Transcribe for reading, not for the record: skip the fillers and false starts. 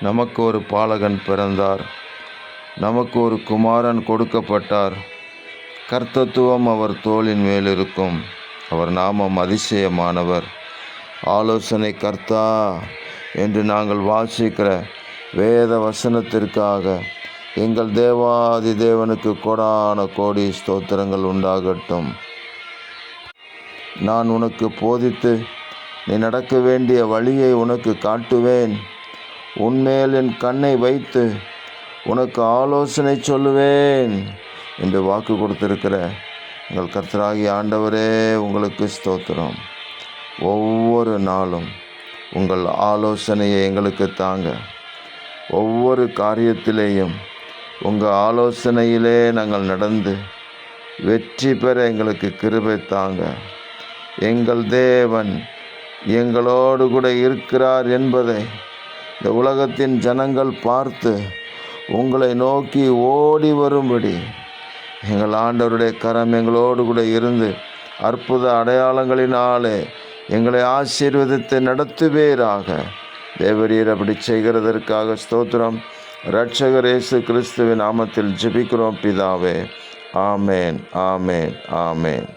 நமக்கு ஒரு பாலகன் பிறந்தார், நமக்கு ஒரு குமாரன் கொடுக்கப்பட்டார். கர்த்தத்துவம் அவர் தோளின் மேல் இருக்கும். அவர் நாமம் அதிசயமானவர், ஆலோசனை கர்த்தா என்று நாங்கள் வாசிக்கிற வேத வசனத்திற்காக எங்கள் தேவாதி தேவனுக்கு கோடான கோடி ஸ்தோத்திரங்கள் உண்டாகட்டும். நான் உனக்கு போதித்து நீ நடக்க வேண்டிய வழியை உனக்கு காட்டுவேன். உன்மேல் என் கண்ணை வைத்து உனக்கு ஆலோசனை சொல்லுவேன் என்று வாக்கு கொடுத்திருக்கிற எங்கள் கர்த்தராகிய ஆண்டவரே, உங்களுக்கு ஸ்தோத்திரம். ஒவ்வொரு நாளும் உங்கள் ஆலோசனையை எங்களுக்கு தாங்க. ஒவ்வொரு காரியத்திலேயும் உங்கள் ஆலோசனையிலே நாங்கள் நடந்து வெற்றி பெற எங்களுக்கு கிருபை தாங்க. எங்கள் தேவன் எங்களோடு கூட இருக்கிறார் என்பதை இந்த உலகத்தின் ஜனங்கள் பார்த்து உங்களை நோக்கி ஓடி வரும்படி எங்கள் ஆண்டவருடைய கரம் எங்களோடு கூட இருந்து அற்புத அடையாளங்களினாலே எங்களை ஆசீர்வதித்து நடத்துவீராக. தேவரீர் அப்படி செய்கிறதற்காக ஸ்தோத்திரம். இரட்சகர் இயேசு கிறிஸ்துவின் நாமத்தில் ஜெபிக்கிறோம் பிதாவே. ஆமேன், ஆமேன், ஆமேன்.